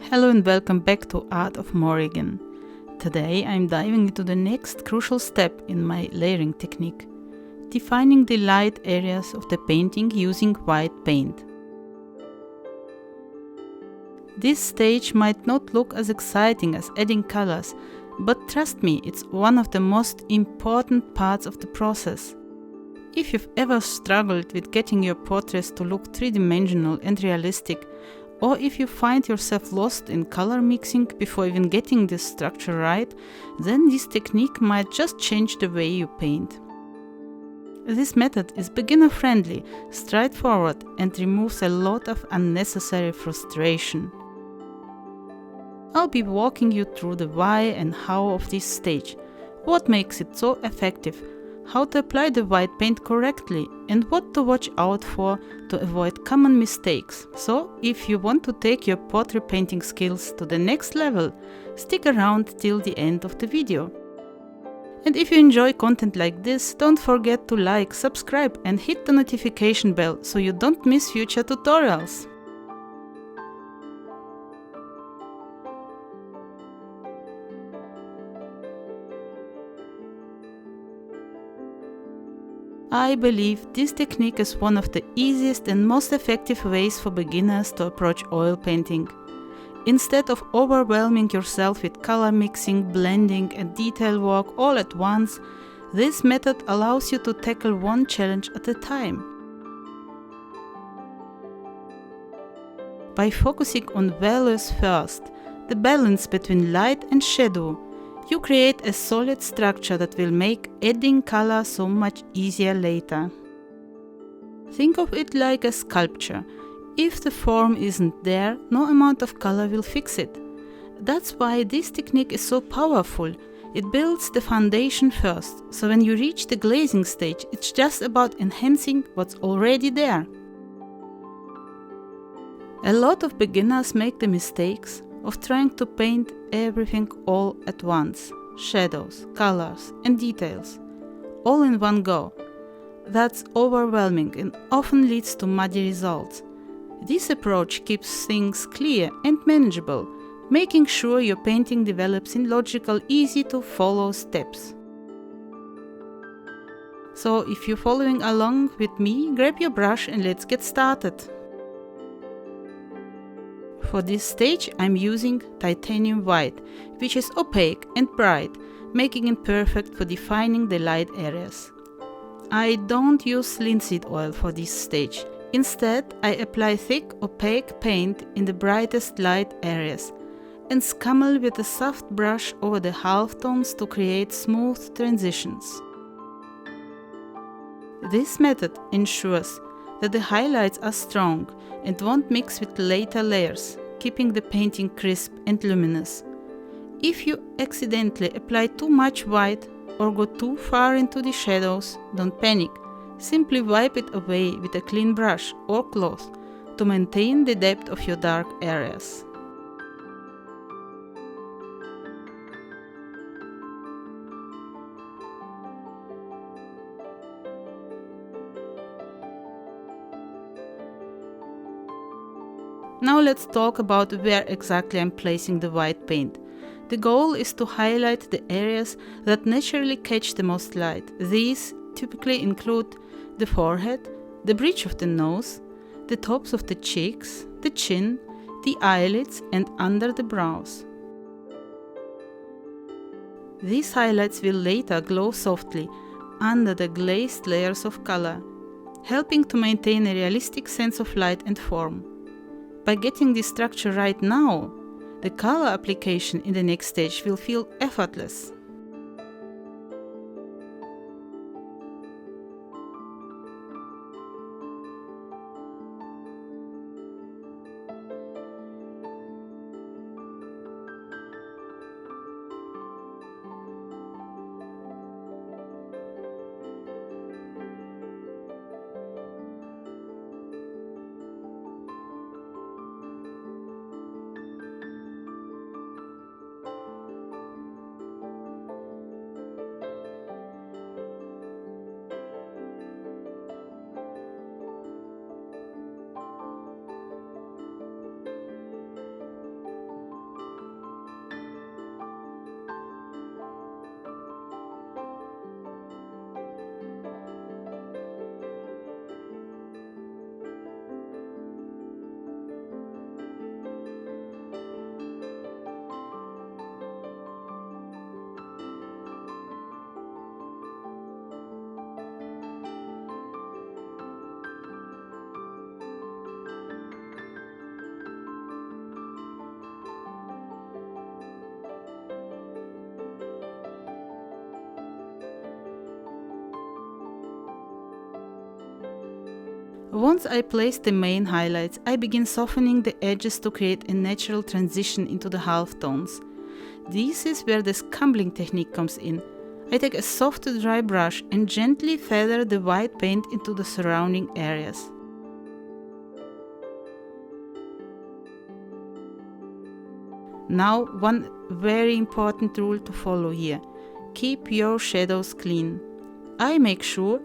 Hello and welcome back to Art of Morrigan. Today I'm diving into the next crucial step in my layering technique, defining the light areas of the painting using white paint. This stage might not look as exciting as adding colors, but trust me, it's one of the most important parts of the process. If you've ever struggled with getting your portraits to look three-dimensional and realistic, or if you find yourself lost in color mixing before even getting this structure right, then this technique might just change the way you paint. This method is beginner-friendly, straightforward, and removes a lot of unnecessary frustration. I'll be walking you through the why and how of this stage, what makes it so effective, how to apply the white paint correctly, and what to watch out for to avoid common mistakes. So, if you want to take your portrait painting skills to the next level, stick around till the end of the video. And if you enjoy content like this, don't forget to like, subscribe and hit the notification bell so you don't miss future tutorials. I believe this technique is one of the easiest and most effective ways for beginners to approach oil painting. Instead of overwhelming yourself with color mixing, blending and detail work all at once, this method allows you to tackle one challenge at a time. By focusing on values first, the balance between light and shadow, you create a solid structure that will make adding color so much easier later. Think of it like a sculpture. If the form isn't there, no amount of color will fix it. That's why this technique is so powerful. It builds the foundation first, so when you reach the glazing stage, it's just about enhancing what's already there. A lot of beginners make the mistakes of trying to paint everything all at once, shadows, colors and details, all in one go. That's overwhelming and often leads to muddy results. This approach keeps things clear and manageable, making sure your painting develops in logical, easy to follow steps. So if you're following along with me, grab your brush and let's get started. For this stage I'm using titanium white, which is opaque and bright, making it perfect for defining the light areas. I don't use linseed oil for this stage. Instead, I apply thick opaque paint in the brightest light areas and scumble with a soft brush over the halftones to create smooth transitions. This method ensures that the highlights are strong and won't mix with later layers, keeping the painting crisp and luminous. If you accidentally apply too much white or go too far into the shadows, don't panic. Simply wipe it away with a clean brush or cloth to maintain the depth of your dark areas. Now let's talk about where exactly I'm placing the white paint. The goal is to highlight the areas that naturally catch the most light. These typically include the forehead, the bridge of the nose, the tops of the cheeks, the chin, the eyelids and under the brows. These highlights will later glow softly under the glazed layers of color, helping to maintain a realistic sense of light and form. By getting this structure right now, the color application in the next stage will feel effortless. Once I place the main highlights, I begin softening the edges to create a natural transition into the halftones. This is where the scumbling technique comes in. I take a soft dry brush and gently feather the white paint into the surrounding areas. Now, one very important rule to follow here. Keep your shadows clean. I make sure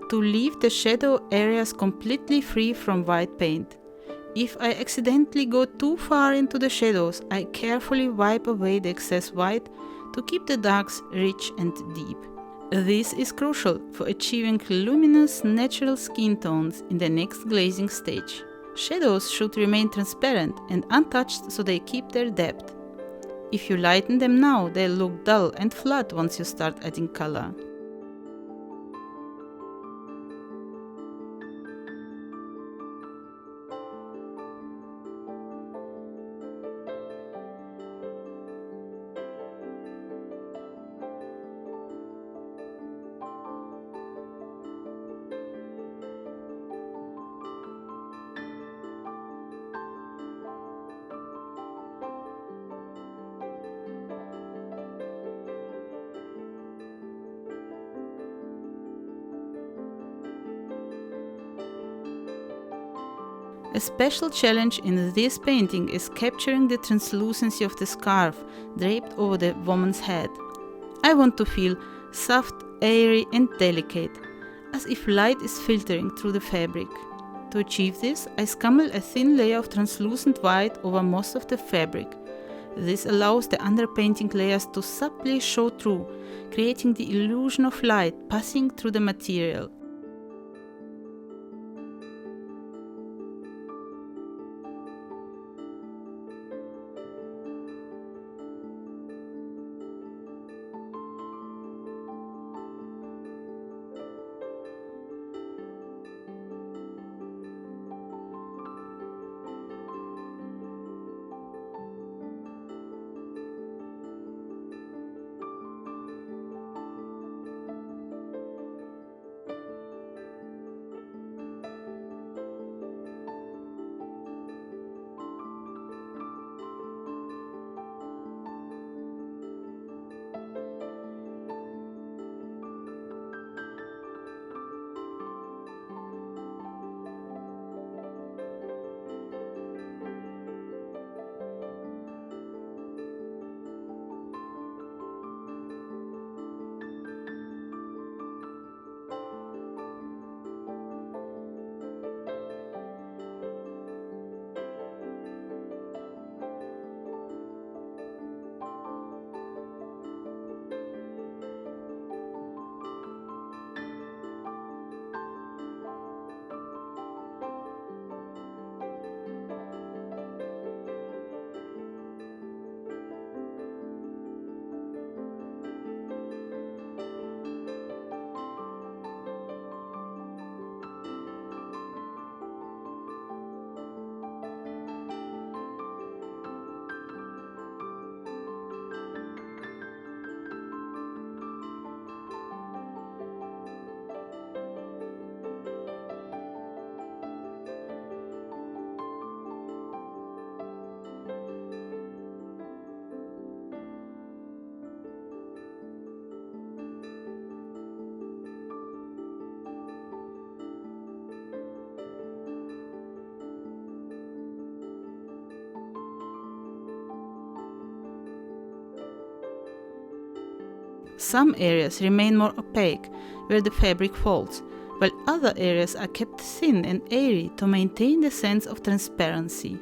to leave the shadow areas completely free from white paint. If I accidentally go too far into the shadows, I carefully wipe away the excess white to keep the darks rich and deep. This is crucial for achieving luminous, natural skin tones in the next glazing stage. Shadows should remain transparent and untouched so they keep their depth. If you lighten them now, they'll look dull and flat once you start adding color. A special challenge in this painting is capturing the translucency of the scarf draped over the woman's head. I want to feel soft, airy and delicate, as if light is filtering through the fabric. To achieve this, I scumble a thin layer of translucent white over most of the fabric. This allows the underpainting layers to subtly show through, creating the illusion of light passing through the material. Some areas remain more opaque, where the fabric folds, while other areas are kept thin and airy to maintain the sense of transparency.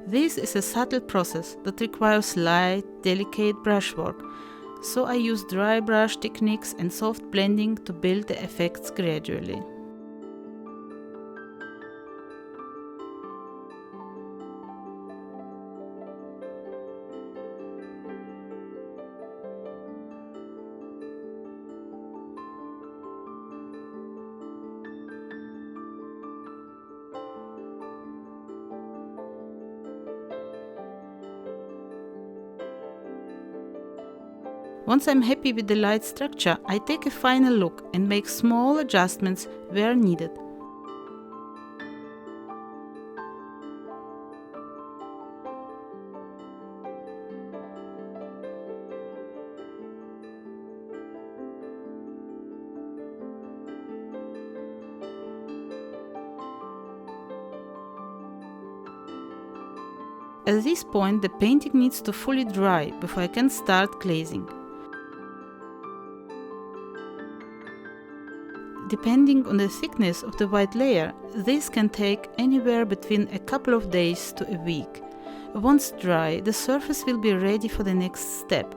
This is a subtle process that requires light, delicate brushwork, so I use dry brush techniques and soft blending to build the effects gradually. Once I'm happy with the light structure, I take a final look and make small adjustments where needed. At this point, the painting needs to fully dry before I can start glazing. Depending on the thickness of the white layer, this can take anywhere between a couple of days to a week. Once dry, the surface will be ready for the next step,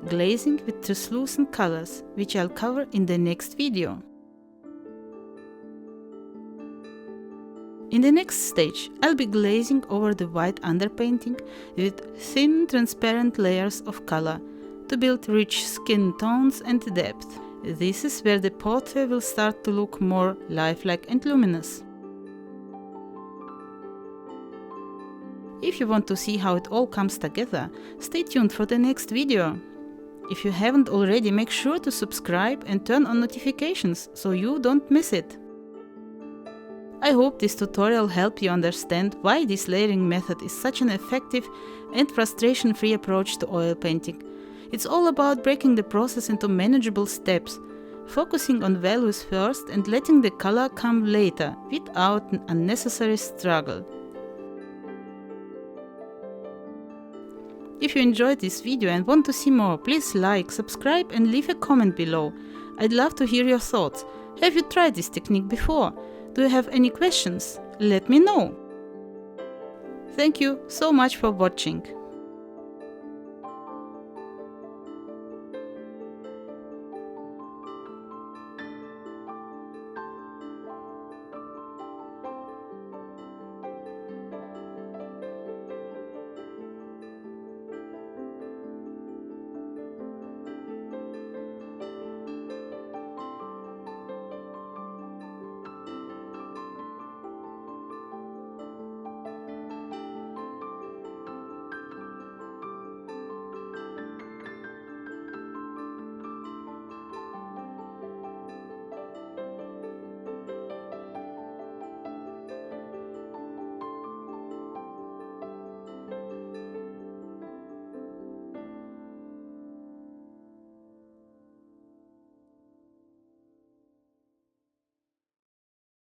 glazing with translucent colors, which I'll cover in the next video. In the next stage, I'll be glazing over the white underpainting with thin transparent layers of color to build rich skin tones and depth. This is where the portrait will start to look more lifelike and luminous. If you want to see how it all comes together, stay tuned for the next video. If you haven't already, make sure to subscribe and turn on notifications so you don't miss it. I hope this tutorial helped you understand why this layering method is such an effective and frustration-free approach to oil painting. It's all about breaking the process into manageable steps, focusing on values first and letting the color come later without an unnecessary struggle. If you enjoyed this video and want to see more, please like, subscribe and leave a comment below. I'd love to hear your thoughts. Have you tried this technique before? Do you have any questions? Let me know. Thank you so much for watching.